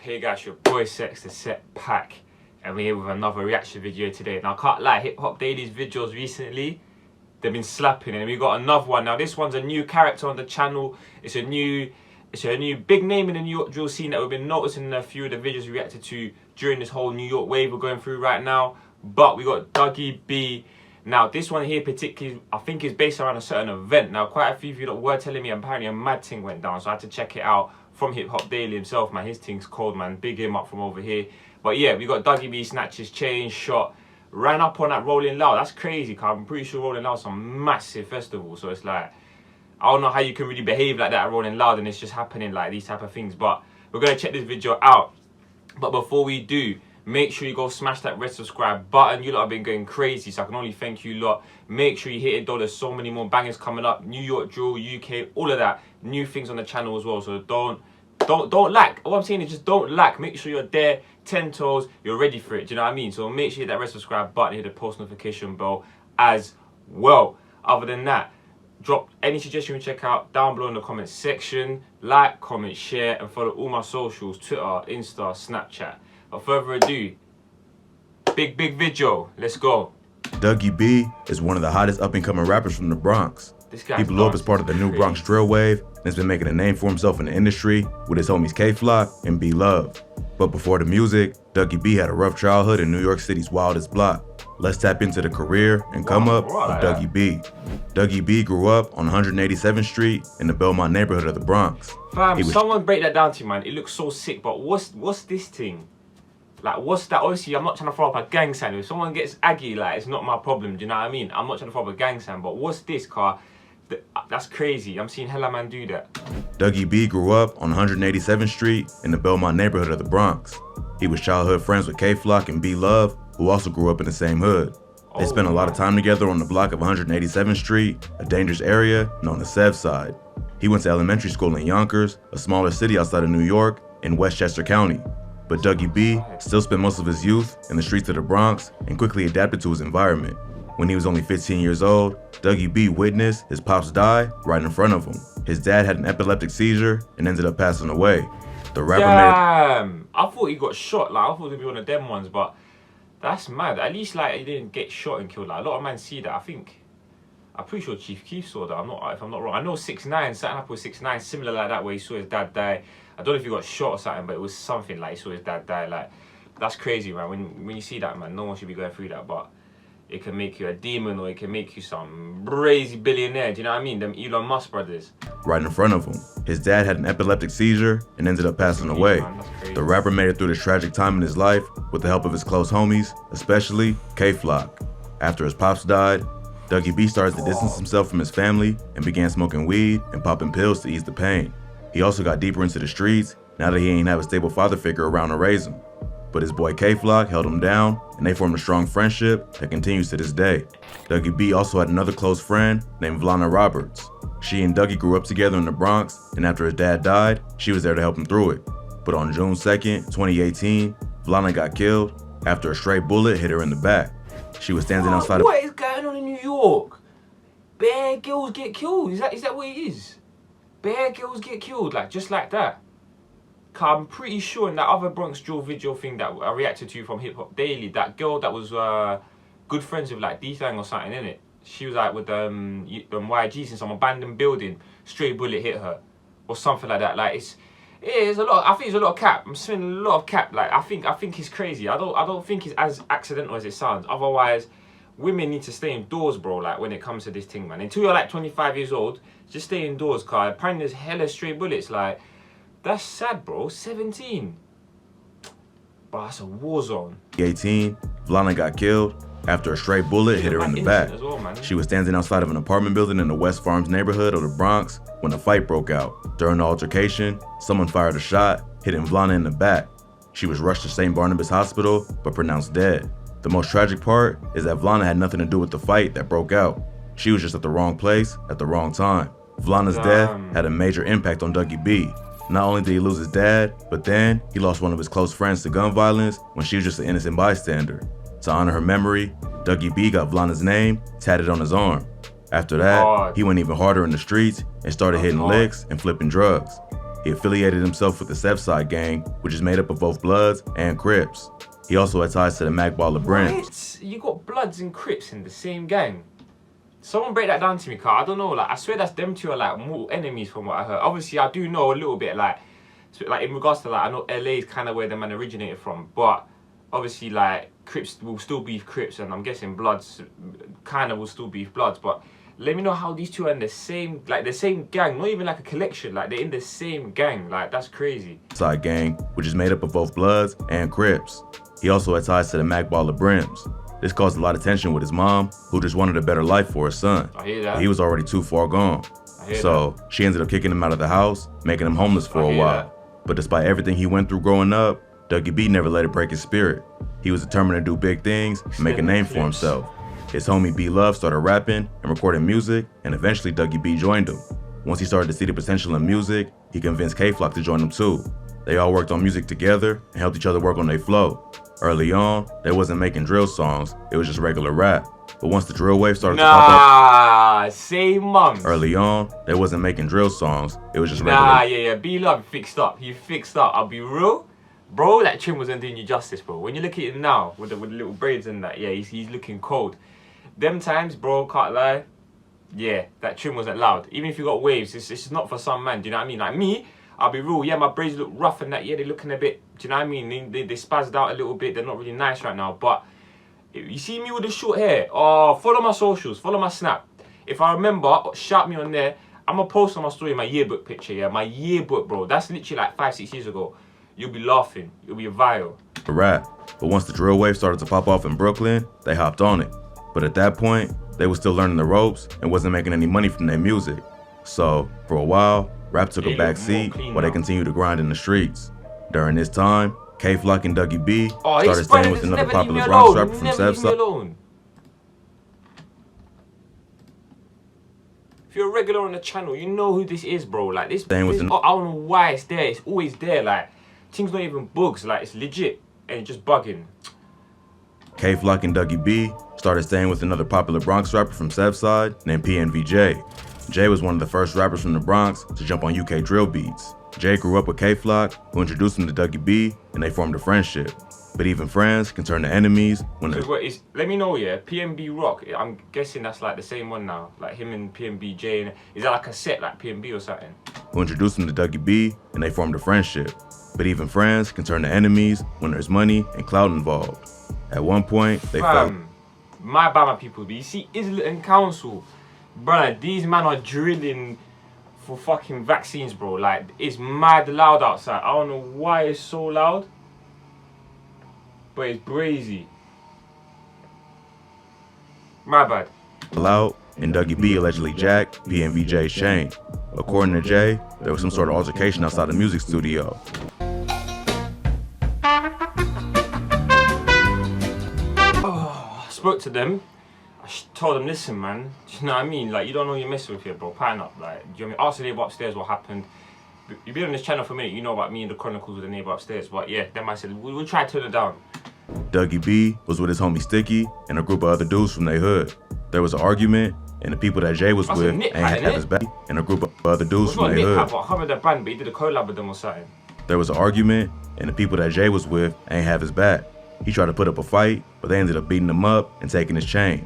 Hey guys, your boy Sex, TheSecPaq, and we're here with another reaction video today. Now I can't lie, Hip Hop Daily's videos recently, they've been slapping, and we got another one. Now this one's a new character on the channel. It's a new big name in the New York drill scene that we've been noticing in a few of the videos we reacted to during this whole New York wave we're going through right now. But we got Dougie B. Now this one here particularly, I think is based around a certain event. Now quite a few of you were telling me apparently a mad thing went down, so I had to check it out from Hip Hop Daily himself, man. His thing's cold, man. Big him up from over here. But yeah, we got Dougie B, Snatches, chain, shot, ran up on that Rolling Loud. That's crazy, cause I'm pretty sure Rolling Loud's some massive festival. So it's like, I don't know how you can really behave like that at Rolling Loud and it's just happening like these type of things. But we're gonna check this video out. But before we do, make sure you go smash that red subscribe button. You lot have been going crazy, so I can only thank you lot. Make sure you hit it though. There's so many more bangers coming up. New York drill, UK, all of that. New things on the channel as well. So don't lack. All I'm saying is just don't lack. Make sure you're there, 10 toes, you're ready for it. Do you know what I mean? So make sure you hit that red subscribe button, hit the post notification bell as well. Other than that, drop any suggestion you check out down below in the comment section. Like, comment, share, and follow all my socials, Twitter, Insta, Snapchat. Without further ado, big video. Let's go. Dougie B is one of the hottest up-and-coming rappers from the Bronx. He blew up as part of the new Bronx drill wave and has been making a name for himself in the industry with his homies K-Flock and B Love. But before the music, Dougie B had a rough childhood in New York City's wildest block. Let's tap into the career and come up of Dougie B. Dougie B grew up on 187th Street in the Belmont neighborhood of the Bronx. Fam, someone break that down to me, man. It looks so sick, but what's this thing? Like, what's that? Obviously, I'm not trying to throw up a gang sign. If someone gets aggy, like, it's not my problem. Do you know what I mean? I'm not trying to throw up a gang sign, but what's this, car? That's crazy. I'm seeing hella man do that. Dougie B grew up on 187th Street in the Belmont neighborhood of the Bronx. He was childhood friends with K-Flock and B Love, who also grew up in the same hood. They spent a lot of time together on the block of 187th Street, a dangerous area known as Sev Side. He went to elementary school in Yonkers, a smaller city outside of New York, in Westchester County. But Dougie B still spent most of his youth in the streets of the Bronx and quickly adapted to his environment. When he was only 15 years old, Dougie B witnessed his pops die right in front of him. His dad had an epileptic seizure and ended up passing away. The rapper Damn! I thought he got shot. Like, I thought it would be one of them ones, but that's mad. At least, like, he didn't get shot and killed. Like, a lot of men see that. I'm pretty sure Chief Keef saw that. If I'm not wrong. I know 6ix9ine, something happened with 6ix9ine, similar like that, where he saw his dad die. I don't know if he got shot or something, but it was something like he saw his dad die. Like, that's crazy, man. When you see that, man, no one should be going through that, but it can make you a demon or it can make you some crazy billionaire. Do you know what I mean? Them Elon Musk brothers. Right in front of him. His dad had an epileptic seizure and ended up passing away. The rapper made it through this tragic time in his life with the help of his close homies, especially K-Flock. After his pops died, Dougie B started to distance himself from his family and began smoking weed and popping pills to ease the pain. He also got deeper into the streets now that he ain't have a stable father figure around to raise him. But his boy K-Flock held him down, and they formed a strong friendship that continues to this day. Dougie B also had another close friend named Vlana Roberts. She and Dougie grew up together in the Bronx, and after his dad died, she was there to help him through it. But on June 2nd, 2018, Vlana got killed after a stray bullet hit her in the back. She was standing outside of— What is going on in New York? Bare girls get killed. Is that what it is? Bare girls get killed, like, just like that. I'm pretty sure in that other Bronx drill video thing that I reacted to from Hip Hop Daily, that girl that was good friends with like D-Thang or something, innit? She was like with YGs in some abandoned building, straight bullet hit her or something like that. Like it's a lot. I think it's a lot of cap. I'm seeing a lot of cap. Like I think it's crazy. I don't think it's as accidental as it sounds. Otherwise, women need to stay indoors, bro. Like when it comes to this thing, man. Until you're like 25 years old, just stay indoors, cause apparently there's hella stray bullets. Like, that's sad, bro. 17. But that's a war zone. 18, Vlana got killed after a stray bullet hit her in the back. Well, she was standing outside of an apartment building in the West Farms neighborhood of the Bronx when a fight broke out. During the altercation, someone fired a shot, hitting Vlana in the back. She was rushed to St. Barnabas Hospital, but pronounced dead. The most tragic part is that Vlana had nothing to do with the fight that broke out. She was just at the wrong place at the wrong time. Vlana's death had a major impact on Dougie B. Not only did he lose his dad, but then he lost one of his close friends to gun violence when she was just an innocent bystander. To honor her memory, Dougie B got Vlana's name tatted on his arm. After that, he went even harder in the streets and started hitting licks and flipping drugs. he affiliated himself with the Southside gang, which is made up of both Bloods and Crips. He also had ties to the Mac Baller Brims. What? You got Bloods and Crips in the same gang? Someone break that down to me, car. I don't know, like, I swear that's them two are like mortal enemies from what I heard. Obviously, I do know a little bit, like in regards to, like, I know LA is kind of where the man originated from, but obviously, like, Crips will still beef Crips, and I'm guessing Bloods kind of will still beef Bloods, but let me know how these two are in the same, like, the same gang, not even like a collection, like, they're in the same gang, like, that's crazy. Side gang, which is made up of both Bloods and Crips. He also had ties to the Mac Baller Brims. This caused a lot of tension with his mom, who just wanted a better life for her son. I hear that. But he was already too far gone. So she ended up kicking him out of the house, making him homeless for a while. But despite everything he went through growing up, Dougie B never let it break his spirit. He was determined to do big things and make a name for himself. His homie B Love started rapping and recording music, and eventually Dougie B joined him. Once he started to see the potential in music, he convinced K-Flock to join him too. They all worked on music together and helped each other work on their flow. Early on, they wasn't making drill songs, it was just regular rap. But once the drill wave started to pop up, same months. Early on, they wasn't making drill songs, it was just regular. Yeah, B-Love fixed up. He fixed up. I'll be real. Bro, that trim wasn't doing you justice, bro. When you look at him now, with the little braids and that, yeah, he's looking cold. Them times, bro, can't lie, yeah, that trim wasn't loud. Even if you got waves, it's not for some man, do you know what I mean? Like me, I'll be real, yeah, my braids look rough and that, yeah, they're looking a bit, do you know what I mean? They spazzed out a little bit, they're not really nice right now, but you see me with the short hair, oh, follow my socials, follow my Snap. If I remember, shout me on there, I'm gonna post on my story my yearbook picture, yeah, my yearbook, bro, that's literally like 5-6 years ago. You'll be laughing, you'll be viral. A rap, but once the drill wave started to pop off in Brooklyn, they hopped on it. But at that point, they were still learning the ropes and wasn't making any money from their music. So, for a while, rap took a back seat while they continued to grind in the streets. During this time, K-Flock and Dougie B started staying with another popular Bronx rapper from Southside. If you're a regular on the channel, you know who this is, bro. Like, I don't know why it's there. It's always there. Like, things not even bugs. Like, it's legit and just bugging. K-Flock and Dougie B started staying with another popular Bronx rapper from Southside named PNVJ. Jay was one of the first rappers from the Bronx to jump on UK drill beats. Jay grew up with K-Flock, who introduced him to Dougie B, and they formed a friendship. But even friends can turn to enemies when let me know, yeah, PNB Rock, I'm guessing that's like the same one now, like him and PNBJ, and is that like a set like PNB or something? Who introduced him to Dougie B, and they formed a friendship. But even friends can turn to enemies when there's money and clout involved. At one point, they felt... My Bama people, but you see Islington Council, bro, these men are drilling for fucking vaccines, bro. Like, it's mad loud outside. I don't know why it's so loud, but it's brazy. My bad. Out, and Dougie B allegedly jacked PNVJ's chain. According to Jay, there was some sort of altercation outside the music studio. Spoke to them, I told them, listen, man, you know what I mean? Like, you don't know you're messing with here, bro. Pattern up. Like, do you know what I mean? Ask the neighbor upstairs what happened. You've been on this channel for a minute, you know about me and the chronicles with the neighbor upstairs. But yeah, then I said, we'll try to turn it down. Dougie B was with his homie Sticky and a group of other dudes from their hood. There was an argument, and the people that Jay was with ain't have his back, and a group of other dudes from their hood. I can't remember the brand, but he did a collab with them or something. There was an argument, and the people that Jay was with ain't have his back. He tried to put up a fight, but they ended up beating him up and taking his chain.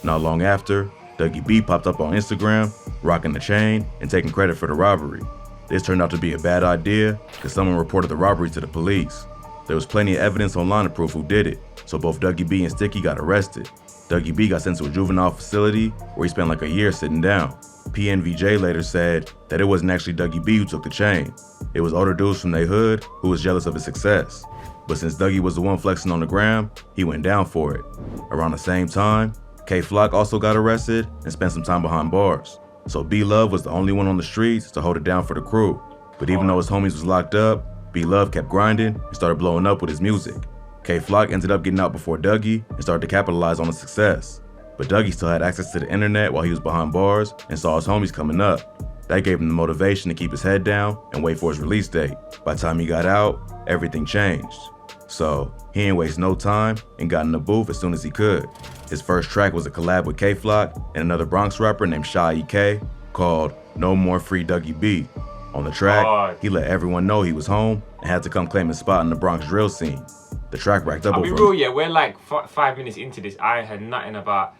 Not long after, Dougie B popped up on Instagram, rocking the chain and taking credit for the robbery. This turned out to be a bad idea because someone reported the robbery to the police. There was plenty of evidence online to prove who did it, so both Dougie B and Sticky got arrested. Dougie B got sent to a juvenile facility where he spent like a year sitting down. PNVJ later said that it wasn't actually Dougie B who took the chain. It was older dudes from their hood who was jealous of his success. But since Dougie was the one flexing on the gram, he went down for it. Around the same time, K-Flock also got arrested and spent some time behind bars. So B-Love was the only one on the streets to hold it down for the crew. But even though his homies was locked up, B-Love kept grinding and started blowing up with his music. K-Flock ended up getting out before Dougie and started to capitalize on his success. But Dougie still had access to the internet while he was behind bars and saw his homies coming up. That gave him the motivation to keep his head down and wait for his release date. By the time he got out, everything changed. So he didn't waste no time and got in the booth as soon as he could. His first track was a collab with K-Flock and another Bronx rapper named Shy EK called No More Free Dougie B. On the track, Hard. he let everyone know he was home and had to come claim his spot in the Bronx drill scene. The track racked up I'll be over... real, yeah, we're like 5 minutes into this. I ain't heard nothing about...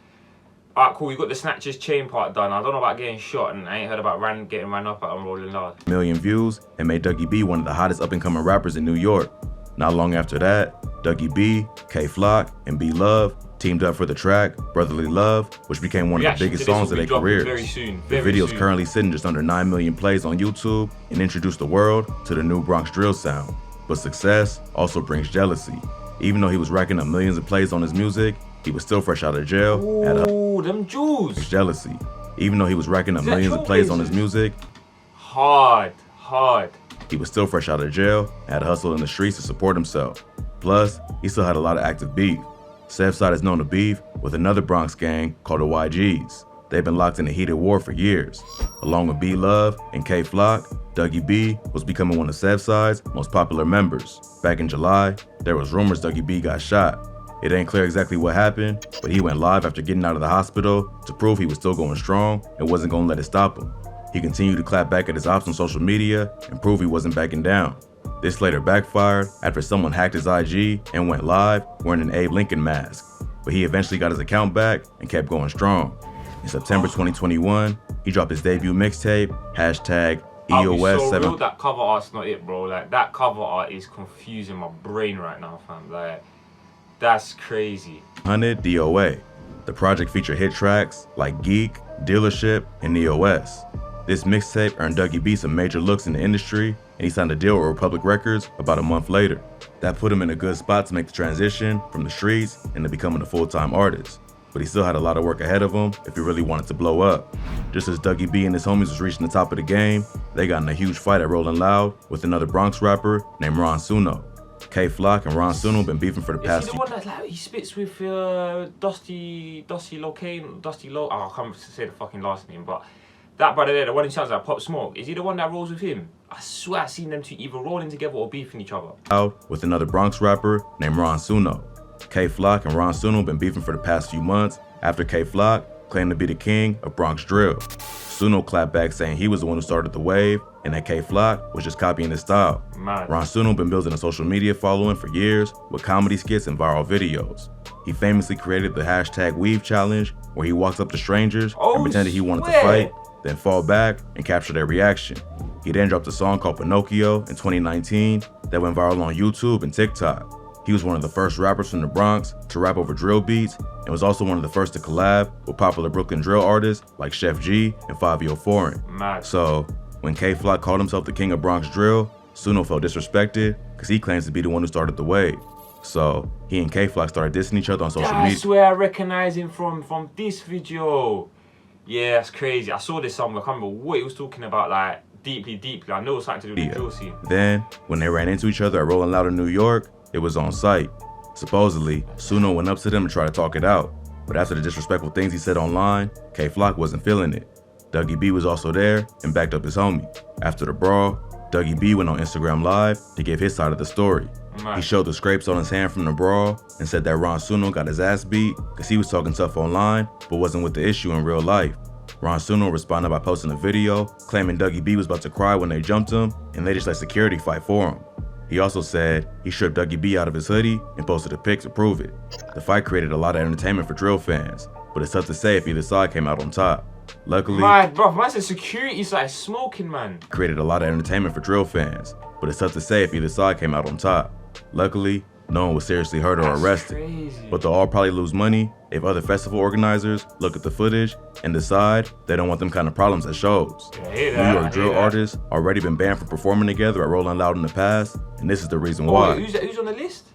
Alright, cool, we got the Snatches chain part done. I don't know about getting shot, and I ain't heard about getting ran up at on Rolling Loud. Million views and made Dougie B one of the hottest up-and-coming rappers in New York. Not long after that, Dougie B, K-Flock, and B-Love teamed up for the track Brotherly Love, which became one of the biggest songs of their careers. Very soon. The video's currently sitting just under 9 million plays on YouTube and introduced the world to the new Bronx drill sound. But success also brings jealousy. Even though he was racking up millions of plays on his music, he was still fresh out of jail. Ooh, them jewels. Jealousy. Even though he was racking up millions of plays on his music, hard. He was still fresh out of jail, had to hustle in the streets to support himself. Plus, he still had a lot of active beef. Southside is known to beef with another Bronx gang called the YGs. They've been locked in a heated war for years. Along with B-Love and K-Flock, Dougie B was becoming one of Southside's most popular members. Back in July, there was rumors Dougie B got shot. It ain't clear exactly what happened, but he went live after getting out of the hospital to prove he was still going strong and wasn't gonna let it stop him. He continued to clap back at his ops on social media and prove he wasn't backing down. This later backfired after someone hacked his IG and went live wearing an Abe Lincoln mask, but he eventually got his account back and kept going strong. In September 2021, he dropped his debut mixtape, hashtag EOS7. Real, that cover art's not it, bro. Like, that cover art is confusing my brain right now, fam. Like, that's crazy. 100 DOA. The project featured hit tracks like Geek, Dealership, and EOS. This mixtape earned Dougie B some major looks in the industry, and he signed a deal with Republic Records about a month later. That put him in a good spot to make the transition from the streets into becoming a full-time artist. But he still had a lot of work ahead of him if he really wanted to blow up. Just as Dougie B and his homies was reaching the top of the game, they got in a huge fight at Rolling Loud with another Bronx rapper named Ron Suno. K-Flock and Ron Suno been beefing for the past few... Is he the one that like, he spits with Dusty Locane? I can't say the fucking last name, but that brother there, the one who sounds like Pop Smoke, is he the one that rolls with him? I swear I've seen them two either rolling together or beefing each other. Out with another Bronx rapper named Ron Suno. K-Flock and Ron Suno been beefing for the past few months after K-Flock claimed to be the king of Bronx drill. Suno clapped back saying he was the one who started the wave and that K-Flock was just copying his style. Mad. Ron Suno been building a social media following for years with comedy skits and viral videos. He famously created the hashtag Weave Challenge, where he walks up to strangers and pretended he wanted to fight, then fall back and capture their reaction. He then dropped a song called Pinocchio in 2019 that went viral on YouTube and TikTok. He was one of the first rappers from the Bronx to rap over drill beats and was also one of the first to collab with popular Brooklyn drill artists like Chef G and Fabio Foreign. Mad. So, when K-Flock called himself the king of Bronx drill, Suno felt disrespected because he claims to be the one who started the wave. So, he and K-Flock started dissing each other on social media. That's where I recognize him from this video. Yeah, that's crazy. I saw this song, I can't remember what he was talking about, like, deeply. I know it's something to do with the drill scene. Then, when they ran into each other at Rolling Loud in New York, it was on site. Supposedly, Suno went up to them and tried to talk it out, but after the disrespectful things he said online, K-Flock wasn't feeling it. Dougie B was also there and backed up his homie. After the brawl, Dougie B went on Instagram Live to give his side of the story. He showed the scrapes on his hand from the brawl and said that Ron Suno got his ass beat because he was talking tough online but wasn't with the issue in real life. Ron Suno responded by posting a video claiming Dougie B was about to cry when they jumped him and they just let security fight for him. He also said he stripped Dougie B out of his hoodie and posted a pic to prove it. The fight created a lot of entertainment for drill fans, but it's tough to say if either side came out on top. Luckily, man's a security side smoking, man. Created a lot of entertainment for drill fans, but it's tough to say if either side came out on top. Luckily, no one was seriously hurt or arrested. Crazy. But they'll all probably lose money if other festival organizers look at the footage and decide they don't want them kind of problems at shows. New York drill artists already been banned from performing together at Rolling Loud in the past, and this is the reason why. Wait, who's on the list?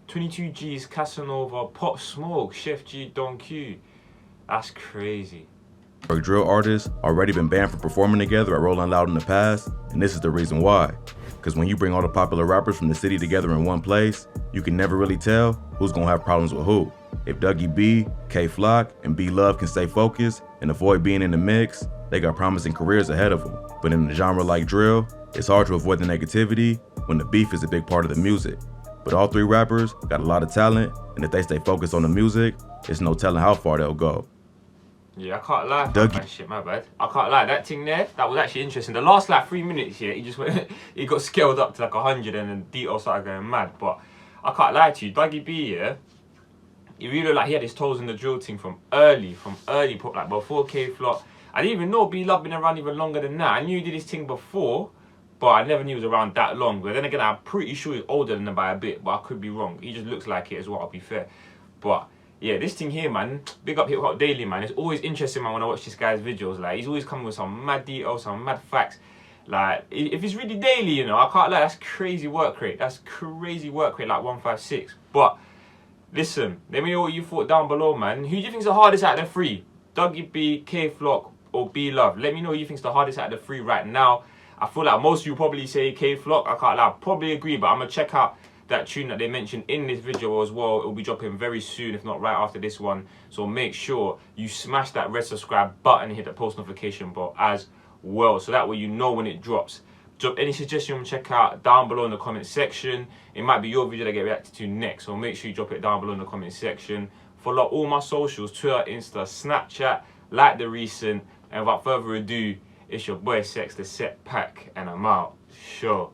22 G's, Casanova, Pop Smoke, Chef G, Don Q. That's crazy. New York drill artists already been banned from performing together at Rolling Loud in the past, and this is the reason why. Because when you bring all the popular rappers from the city together in one place, you can never really tell who's gonna have problems with who. If Dougie B, K-Flock, and B-Love can stay focused and avoid being in the mix, they got promising careers ahead of them. But in a genre like drill, it's hard to avoid the negativity when the beef is a big part of the music. But all three rappers got a lot of talent, and if they stay focused on the music, it's no telling how far they'll go. Yeah, I can't lie. Dougie. Man, shit, my bad. I can't lie. That thing there, that was actually interesting. The last like 3 minutes here, he just went, he got scaled up to like 100, and then Dito started going mad. But I can't lie to you, Dougie B, yeah, he really looked like he had his toes in the drill thing from early, put like before K-Flock. I didn't even know B Love been around even longer than that. I knew he did his thing before, but I never knew he was around that long. But then again, I'm pretty sure he's older than him by a bit, but I could be wrong. He just looks like it as well, I'll be fair. But yeah, this thing here, man, big up Hip Hop Daily, man. It's always interesting, man, when I watch this guy's videos. Like, he's always coming with some mad details, some mad facts. Like, if it's really daily, you know, I can't lie, that's crazy work rate. That's crazy work rate, like 156. But listen, let me know what you thought down below, man. Who do you think's the hardest out of the three? Dougie B, K-Flock, or B Love? Let me know who you think's the hardest out of the three right now. I feel like most of you probably say K-Flock. I can't lie, I probably agree, but I'm gonna check out that tune that they mentioned in this video as well. It will be dropping very soon, if not right after this one. So make sure you smash that red subscribe button and hit the post notification bell as well, so that way you know when it drops. Drop any suggestion you want to check out down below in the comment section. It might be your video that get reacted to next, so make sure you drop it down below in the comment section. Follow all my socials, Twitter, Insta, Snapchat, like the recent. And without further ado, it's your boy Sex, the Set Pack, and I'm out. Sure.